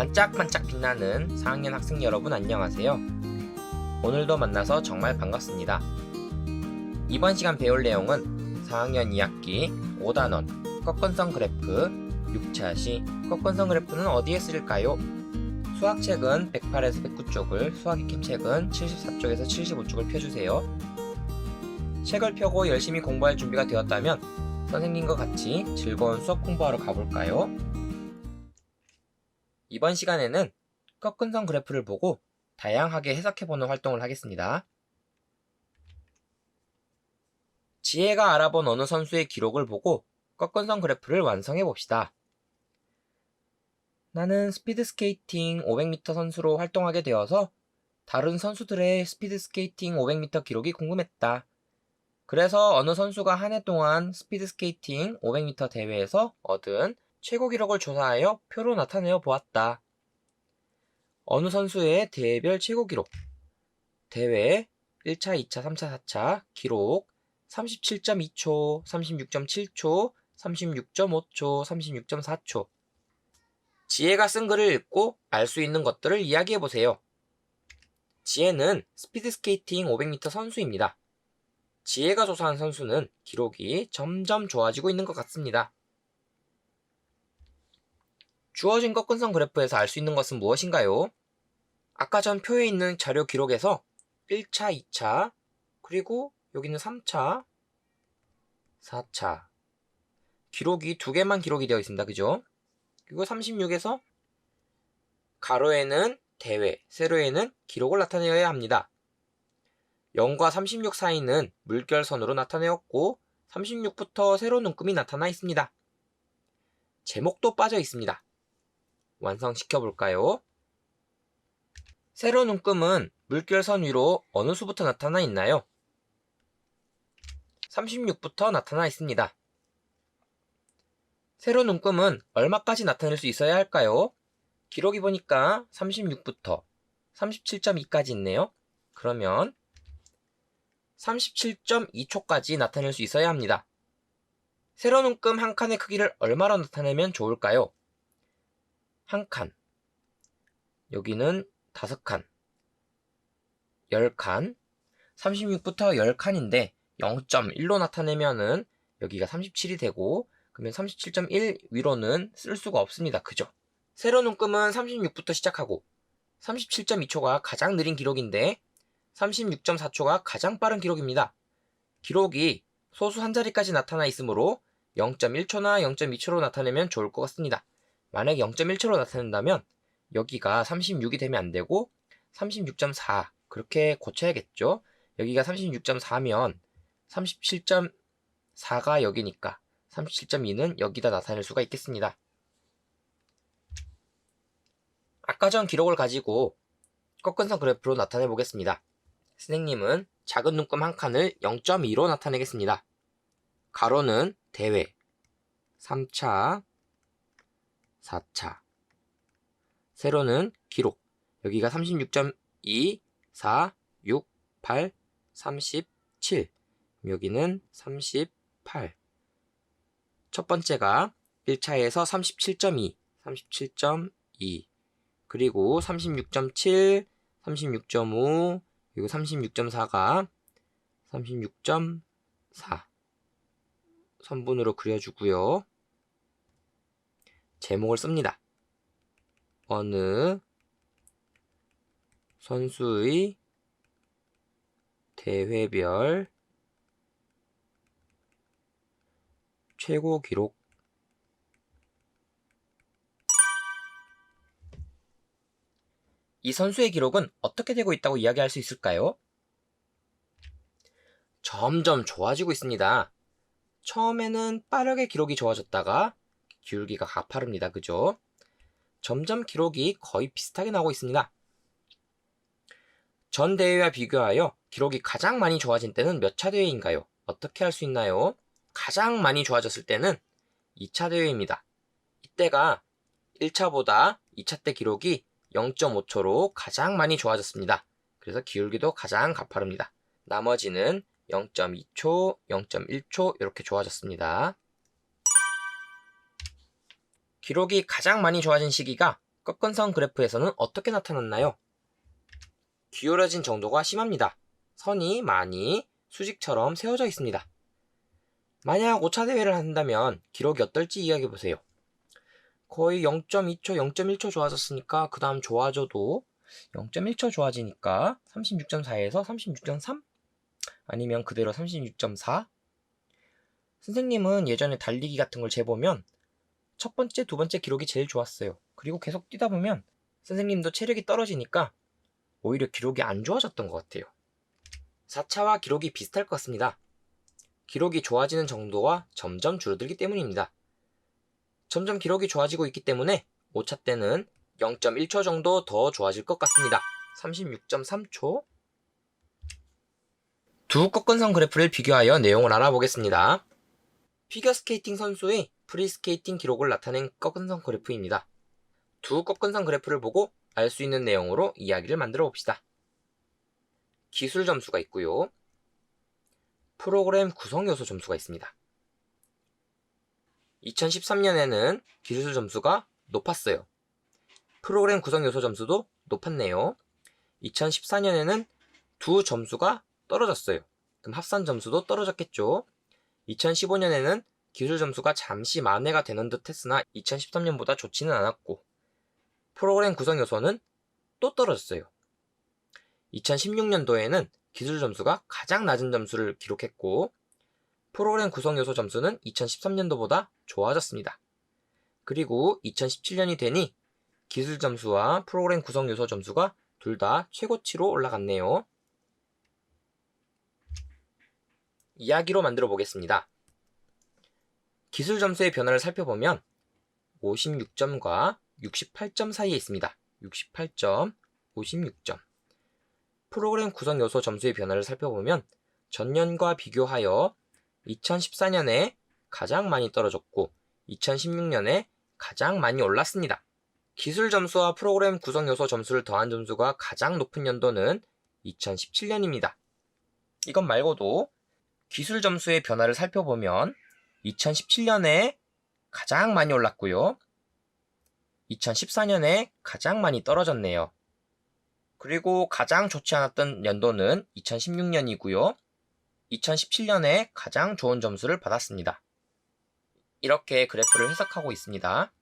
반짝반짝 빛나는 4학년 학생 여러분 안녕하세요. 오늘도 만나서 정말 반갑습니다. 이번 시간 배울 내용은 4학년 2학기 5단원 꺾은선 그래프 6차시 꺾은선 그래프는 어디에 쓰일까요? 수학책은 108에서 109쪽을, 수학익힘책은 74쪽에서 75쪽을 펴주세요. 책을 펴고 열심히 공부할 준비가 되었다면 선생님과 같이 즐거운 수학 공부하러 가볼까요? 이번 시간에는 꺾은선 그래프를 보고 다양하게 해석해보는 활동을 하겠습니다. 지혜가 알아본 어느 선수의 기록을 보고 꺾은선 그래프를 완성해봅시다. 나는 스피드스케이팅 500m 선수로 활동하게 되어서 다른 선수들의 스피드스케이팅 500m 기록이 궁금했다. 그래서 어느 선수가 한 해 동안 스피드스케이팅 500m 대회에서 얻은 최고 기록을 조사하여 표로 나타내어 보았다. 어느 선수의 대회별 최고 기록, 대회 1차, 2차, 3차, 4차 기록 37.2초, 36.7초, 36.5초, 36.4초. 지혜가 쓴 글을 읽고 알 수 있는 것들을 이야기해보세요. 지혜는 스피드스케이팅 500m 선수입니다. 지혜가 조사한 선수는 기록이 점점 좋아지고 있는 것 같습니다. 주어진 꺾은선 그래프에서 알 수 있는 것은 무엇인가요? 아까 전 표에 있는 자료 기록에서 1차, 2차, 그리고 여기는 3차, 4차 기록이 두 개만 기록이 되어 있습니다. 그죠? 그리고 36에서 가로에는 대회, 세로에는 기록을 나타내어야 합니다. 0과 36 사이는 물결선으로 나타내었고 36부터 세로 눈금이 나타나 있습니다. 제목도 빠져 있습니다. 완성시켜볼까요? 세로 눈금은 물결선 위로 어느 수부터 나타나 있나요? 36부터 나타나 있습니다. 세로 눈금은 얼마까지 나타낼 수 있어야 할까요? 기록이 보니까 36부터 37.2까지 있네요. 그러면 37.2초까지 나타낼 수 있어야 합니다. 세로 눈금 한 칸의 크기를 얼마로 나타내면 좋을까요? 한 칸, 여기는 5칸, 10칸, 36부터 10칸인데 0.1로 나타내면은 여기가 37이 되고 그러면 37.1 위로는 쓸 수가 없습니다. 그죠? 세로 눈금은 36부터 시작하고 37.2초가 가장 느린 기록인데 36.4초가 가장 빠른 기록입니다. 기록이 소수 한 자리까지 나타나 있으므로 0.1초나 0.2초로 나타내면 좋을 것 같습니다. 만약에 0.1초로 나타낸다면 여기가 36이 되면 안 되고 36.4 그렇게 고쳐야겠죠. 여기가 36.4면 37.4가 여기니까 37.2는 여기다 나타낼 수가 있겠습니다. 아까 전 기록을 가지고 꺾은선 그래프로 나타내 보겠습니다. 선생님은 작은 눈금 한 칸을 0.2로 나타내겠습니다. 가로는 대회 3차, 4차, 세로는 기록 여기가 36.2, 4, 6, 8, 37 여기는 38 첫 번째가 1차에서 37.2, 37.2 그리고 36.7, 36.5 그리고 36.4가 36.4 선분으로 그려주고요. 제목을 씁니다. 어느 선수의 대회별 최고 기록 이 선수의 기록은 어떻게 되고 있다고 이야기할 수 있을까요? 점점 좋아지고 있습니다. 처음에는 빠르게 기록이 좋아졌다가 기울기가 가파릅니다. 그죠? 점점 기록이 거의 비슷하게 나오고 있습니다. 전 대회와 비교하여 기록이 가장 많이 좋아진 때는 몇 차 대회인가요? 어떻게 할 수 있나요? 가장 많이 좋아졌을 때는 2차 대회입니다. 이때가 1차보다 2차 때 기록이 0.5초로 가장 많이 좋아졌습니다. 그래서 기울기도 가장 가파릅니다. 나머지는 0.2초, 0.1초 이렇게 좋아졌습니다. 기록이 가장 많이 좋아진 시기가 꺾은선 그래프에서는 어떻게 나타났나요? 기울어진 정도가 심합니다. 선이 많이 수직처럼 세워져 있습니다. 만약 5차 대회를 한다면 기록이 어떨지 이야기해보세요. 거의 0.2초, 0.1초 좋아졌으니까 그 다음 좋아져도 0.1초 좋아지니까 36.4에서 36.3? 아니면 그대로 36.4? 선생님은 예전에 달리기 같은 걸 재보면 첫 번째, 두 번째 기록이 제일 좋았어요. 그리고 계속 뛰다 보면 선생님도 체력이 떨어지니까 오히려 기록이 안 좋아졌던 것 같아요. 4차와 기록이 비슷할 것 같습니다. 기록이 좋아지는 정도와 점점 줄어들기 때문입니다. 점점 기록이 좋아지고 있기 때문에 5차 때는 0.1초 정도 더 좋아질 것 같습니다. 36.3초. 두 꺾은선 그래프를 비교하여 내용을 알아보겠습니다. 피겨스케이팅 선수의 프리스케이팅 기록을 나타낸 꺾은선 그래프입니다. 두 꺾은선 그래프를 보고 알 수 있는 내용으로 이야기를 만들어 봅시다. 기술 점수가 있고요. 프로그램 구성 요소 점수가 있습니다. 2013년에는 기술 점수가 높았어요. 프로그램 구성 요소 점수도 높았네요. 2014년에는 두 점수가 떨어졌어요. 그럼 합산 점수도 떨어졌겠죠. 2015년에는 기술 점수가 잠시 만회가 되는 듯 했으나 2013년보다 좋지는 않았고, 프로그램 구성 요소는 또 떨어졌어요. 2016년도에는 기술 점수가 가장 낮은 점수를 기록했고, 프로그램 구성 요소 점수는 2013년도보다 좋아졌습니다. 그리고 2017년이 되니 기술 점수와 프로그램 구성 요소 점수가 둘 다 최고치로 올라갔네요. 이야기로 만들어 보겠습니다. 기술 점수의 변화를 살펴보면 56점과 68점 사이에 있습니다. 68점, 56점. 프로그램 구성 요소 점수의 변화를 살펴보면 전년과 비교하여 2014년에 가장 많이 떨어졌고 2016년에 가장 많이 올랐습니다. 기술 점수와 프로그램 구성 요소 점수를 더한 점수가 가장 높은 연도는 2017년입니다. 이것 말고도 기술 점수의 변화를 살펴보면 2017년에 가장 많이 올랐고요. 2014년에 가장 많이 떨어졌네요. 그리고 가장 좋지 않았던 연도는 2016년이고요. 2017년에 가장 좋은 점수를 받았습니다. 이렇게 그래프를 해석하고 있습니다.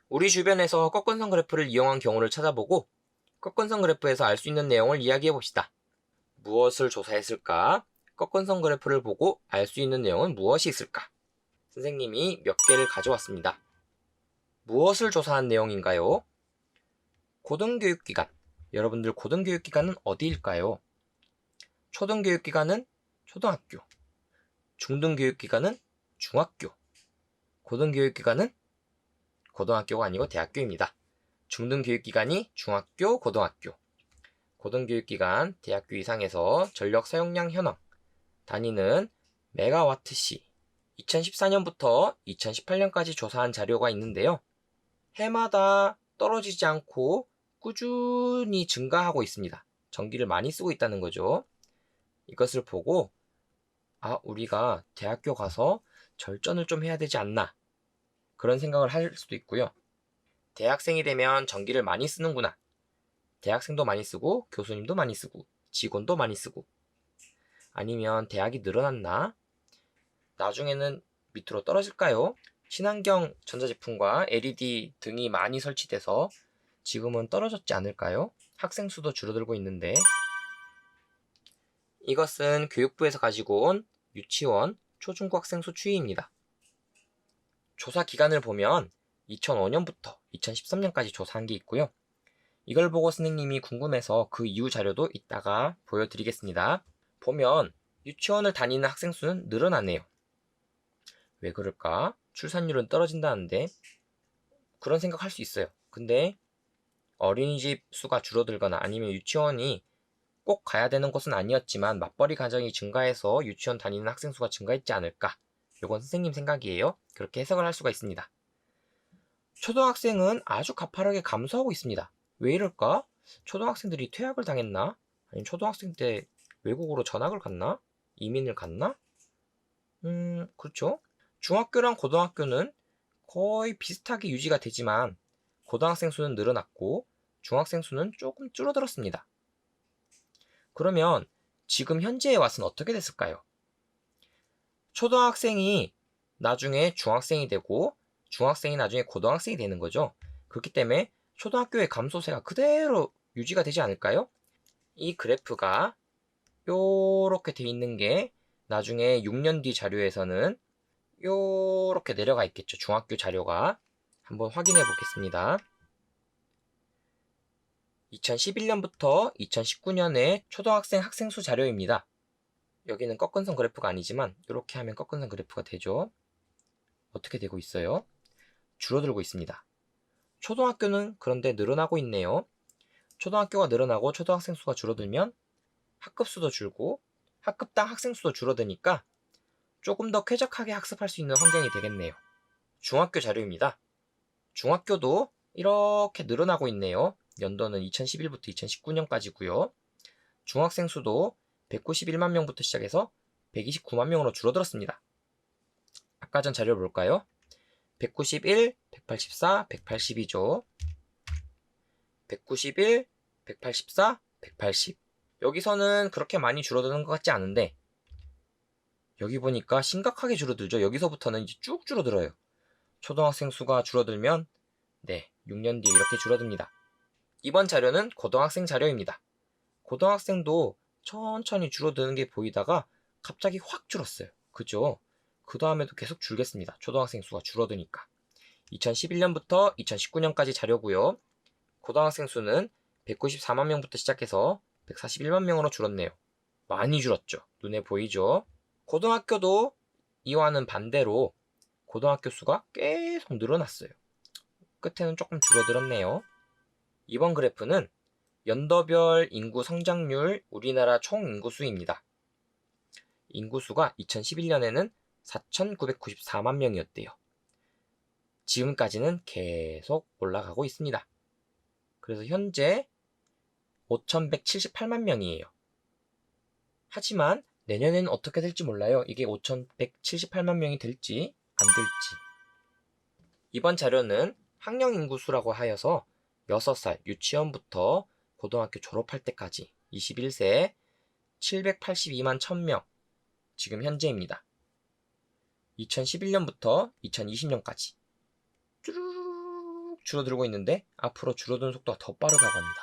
우리 주변에서 꺾은선 그래프를 이용한 경우를 찾아보고 꺾은선 그래프에서 알 수 있는 내용을 이야기해 봅시다. 무엇을 조사했을까? 꺾은선 그래프를 보고 알 수 있는 내용은 무엇이 있을까? 선생님이 몇 개를 가져왔습니다. 무엇을 조사한 내용인가요? 고등교육기관. 여러분들 고등교육기관은 어디일까요? 초등교육기관은 초등학교. 중등교육기관은 중학교. 고등교육기관은 고등학교가 아니고 대학교입니다. 중등교육기관이 중학교, 고등학교. 고등교육기관, 대학교 이상에서 전력 사용량 현황. 단위는 메가와트시. 2014년부터 2018년까지 조사한 자료가 있는데요. 해마다 떨어지지 않고 꾸준히 증가하고 있습니다. 전기를 많이 쓰고 있다는 거죠. 이것을 보고 우리가 대학교 가서 절전을 좀 해야 되지 않나 그런 생각을 할 수도 있고요. 대학생이 되면 전기를 많이 쓰는구나. 대학생도 많이 쓰고 교수님도 많이 쓰고 직원도 많이 쓰고 아니면 대학이 늘어났나? 나중에는 밑으로 떨어질까요? 친환경 전자제품과 LED 등이 많이 설치돼서 지금은 떨어졌지 않을까요? 학생 수도 줄어들고 있는데 이것은 교육부에서 가지고 온 유치원 초중고학생 수 추이입니다. 조사 기간을 보면 2005년부터 2013년까지 조사한 게 있고요. 이걸 보고 선생님이 궁금해서 그 이후 자료도 이따가 보여드리겠습니다. 보면 유치원을 다니는 학생 수는 늘어나네요. 왜 그럴까? 출산율은 떨어진다는데 그런 생각할 수 있어요. 근데 어린이집 수가 줄어들거나 아니면 유치원이 꼭 가야 되는 곳은 아니었지만 맞벌이 가정이 증가해서 유치원 다니는 학생 수가 증가했지 않을까? 이건 선생님 생각이에요. 그렇게 해석을 할 수가 있습니다. 초등학생은 아주 가파르게 감소하고 있습니다. 왜 이럴까? 초등학생들이 퇴학을 당했나? 아니면 초등학생 때 외국으로 전학을 갔나? 이민을 갔나? 그렇죠. 중학교랑 고등학교는 거의 비슷하게 유지가 되지만 고등학생 수는 늘어났고 중학생 수는 조금 줄어들었습니다. 그러면 지금 현재에 와서는 어떻게 됐을까요? 초등학생이 나중에 중학생이 되고 중학생이 나중에 고등학생이 되는 거죠. 그렇기 때문에 초등학교의 감소세가 그대로 유지가 되지 않을까요? 이 그래프가 요렇게 돼 있는 게 나중에 6년 뒤 자료에서는 요렇게 내려가 있겠죠. 중학교 자료가. 한번 확인해 보겠습니다. 2011년부터 2019년의 초등학생 학생 수 자료입니다. 여기는 꺾은선 그래프가 아니지만 이렇게 하면 꺾은선 그래프가 되죠. 어떻게 되고 있어요? 줄어들고 있습니다. 초등학교는 그런데 늘어나고 있네요. 초등학교가 늘어나고 초등학생 수가 줄어들면 학급 수도 줄고 학급당 학생 수도 줄어드니까 조금 더 쾌적하게 학습할 수 있는 환경이 되겠네요. 중학교 자료입니다. 중학교도 이렇게 늘어나고 있네요. 연도는 2011부터 2019년까지고요. 중학생 수도 191만 명부터 시작해서 129만 명으로 줄어들었습니다. 아까 전 자료를 볼까요? 191, 184, 180이죠. 191, 184, 180. 여기서는 그렇게 많이 줄어드는 것 같지 않은데 여기 보니까 심각하게 줄어들죠. 여기서부터는 이제 쭉 줄어들어요. 초등학생 수가 줄어들면 6년 뒤에 이렇게 줄어듭니다. 이번 자료는 고등학생 자료입니다. 고등학생도 천천히 줄어드는 게 보이다가 갑자기 확 줄었어요. 그죠? 그 다음에도 계속 줄겠습니다. 초등학생 수가 줄어드니까. 2011년부터 2019년까지 자료고요. 고등학생 수는 194만 명부터 시작해서 141만 명으로 줄었네요. 많이 줄었죠. 눈에 보이죠? 고등학교도 이와는 반대로 고등학교 수가 계속 늘어났어요. 끝에는 조금 줄어들었네요. 이번 그래프는 연도별 인구 성장률 우리나라 총 인구수입니다. 인구수가 2011년에는 4,994만 명이었대요. 지금까지는 계속 올라가고 있습니다. 그래서 현재 5,178만 명이에요. 하지만 내년에는 어떻게 될지 몰라요. 이게 5,178만 명이 될지 안 될지. 이번 자료는 학령 인구수라고 하여서 6살 유치원부터 고등학교 졸업할 때까지 21세 782만 1000명 지금 현재입니다. 2011년부터 2020년까지 쭈르륵 줄어들고 있는데 앞으로 줄어드는 속도가 더 빠르다고 합니다.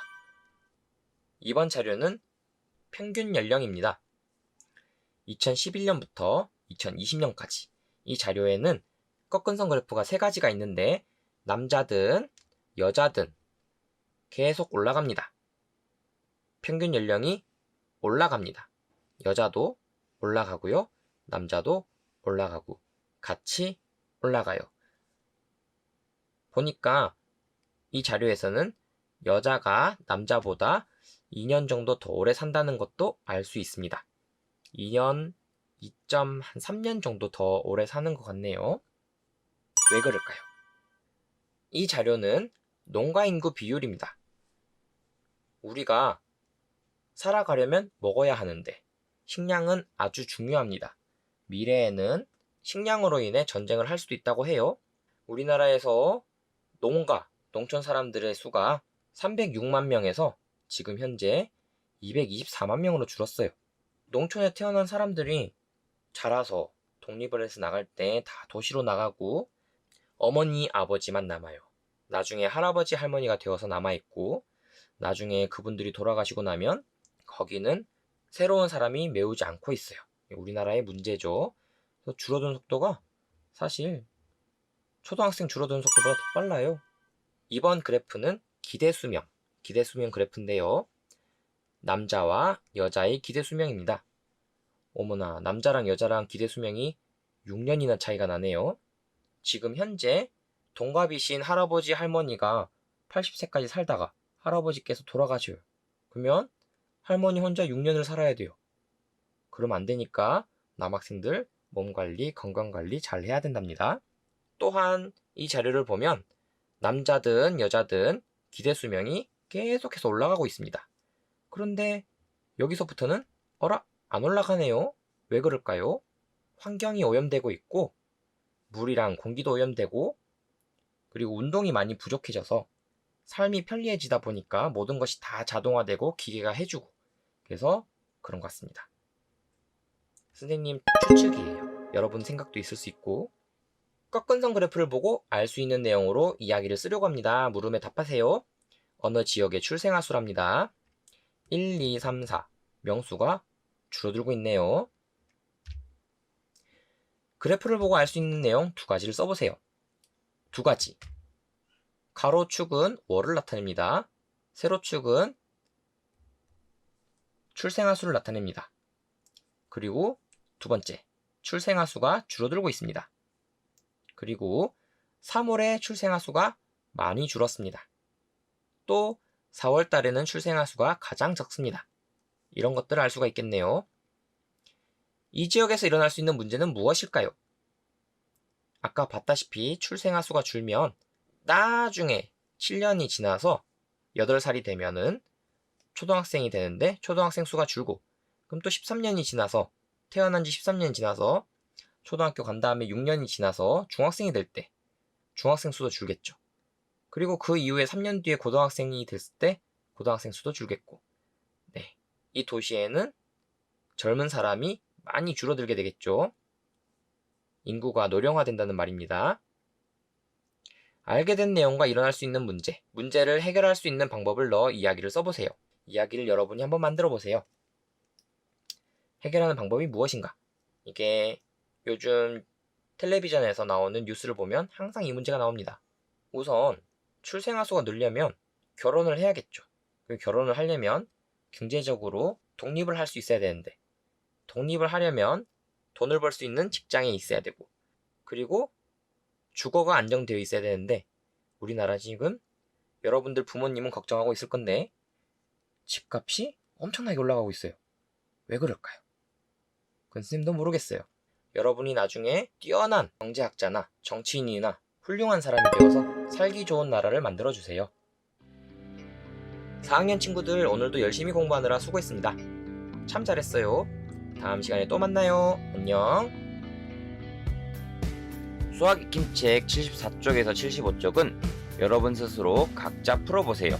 이번 자료는 평균 연령입니다. 2011년부터 2020년까지 이 자료에는 꺾은선 그래프가 3가지가 있는데 남자든 여자든 계속 올라갑니다. 평균 연령이 올라갑니다. 여자도 올라가고요. 남자도 올라가고 같이 올라가요. 보니까 이 자료에서는 여자가 남자보다 2년 정도 더 오래 산다는 것도 알 수 있습니다. 2년, 2.3년 정도 더 오래 사는 것 같네요. 왜 그럴까요? 이 자료는 농가 인구 비율입니다. 우리가 살아가려면 먹어야 하는데 식량은 아주 중요합니다. 미래에는 식량으로 인해 전쟁을 할 수도 있다고 해요. 우리나라에서 농촌 사람들의 수가 306만 명에서 지금 현재 224만 명으로 줄었어요. 농촌에 태어난 사람들이 자라서 독립을 해서 나갈 때 다 도시로 나가고 어머니, 아버지만 남아요. 나중에 할아버지, 할머니가 되어서 남아있고 나중에 그분들이 돌아가시고 나면 거기는 새로운 사람이 메우지 않고 있어요. 우리나라의 문제죠. 그래서 줄어드는 속도가 사실 초등학생 줄어드는 속도보다 더 빨라요. 이번 그래프는 기대수명 그래프인데요. 남자와 여자의 기대수명입니다. 어머나, 남자랑 여자랑 기대수명이 6년이나 차이가 나네요. 지금 현재 동갑이신 할아버지, 할머니가 80세까지 살다가 할아버지께서 돌아가셔요. 그러면 할머니 혼자 6년을 살아야 돼요. 그럼 안 되니까 남학생들 몸관리, 건강관리 잘 해야 된답니다. 또한 이 자료를 보면 남자든 여자든 기대수명이 계속해서 올라가고 있습니다. 그런데 여기서부터는 안 올라가네요. 왜 그럴까요? 환경이 오염되고 있고 물이랑 공기도 오염되고 그리고 운동이 많이 부족해져서 삶이 편리해지다 보니까 모든 것이 다 자동화되고 기계가 해주고, 그래서 그런 것 같습니다. 선생님 추측이에요. 여러분 생각도 있을 수 있고. 꺾은 선 그래프를 보고 알 수 있는 내용으로 이야기를 쓰려고 합니다. 물음에 답하세요. 어느 지역의 출생아 수랍니다. 1, 2, 3, 4 명수가 줄어들고 있네요. 그래프를 보고 알 수 있는 내용 두 가지를 써보세요. 두 가지. 가로축은 월을 나타냅니다. 세로축은 출생아 수를 나타냅니다. 그리고 두 번째, 출생아 수가 줄어들고 있습니다. 그리고 3월에 출생아 수가 많이 줄었습니다. 또 4월 달에는 출생아 수가 가장 적습니다. 이런 것들을 알 수가 있겠네요. 이 지역에서 일어날 수 있는 문제는 무엇일까요? 아까 봤다시피 출생아 수가 줄면 나중에 7년이 지나서 8살이 되면은 초등학생이 되는데 초등학생 수가 줄고, 그럼 또 13년이 지나서 태어난 지 13년이 지나서 초등학교 간 다음에 6년이 지나서 중학생이 될 때 중학생 수도 줄겠죠. 그리고 그 이후에 3년 뒤에 고등학생이 됐을 때 고등학생 수도 줄겠고, 네, 이 도시에는 젊은 사람이 많이 줄어들게 되겠죠. 인구가 노령화된다는 말입니다. 알게 된 내용과 일어날 수 있는 문제를 해결할 수 있는 방법을 넣어 이야기를 써보세요. 이야기를 여러분이 한번 만들어 보세요. 해결하는 방법이 무엇인가? 이게 요즘 텔레비전에서 나오는 뉴스를 보면 항상 이 문제가 나옵니다. 우선 출생아 수가 늘려면 결혼을 해야겠죠. 결혼을 하려면 경제적으로 독립을 할 수 있어야 되는데, 독립을 하려면 돈을 벌 수 있는 직장에 있어야 되고, 그리고 주거가 안정되어 있어야 되는데, 우리나라 지금 여러분들 부모님은 걱정하고 있을 건데 집값이 엄청나게 올라가고 있어요. 왜 그럴까요? 그건 선생님도 모르겠어요. 여러분이 나중에 뛰어난 경제학자나 정치인이나 훌륭한 사람이 되어서 살기 좋은 나라를 만들어주세요. 4학년 친구들, 오늘도 열심히 공부하느라 수고했습니다. 참 잘했어요. 다음 시간에 또 만나요. 안녕. 수학 익힘책 74쪽에서 75쪽은 여러분 스스로 각자 풀어보세요.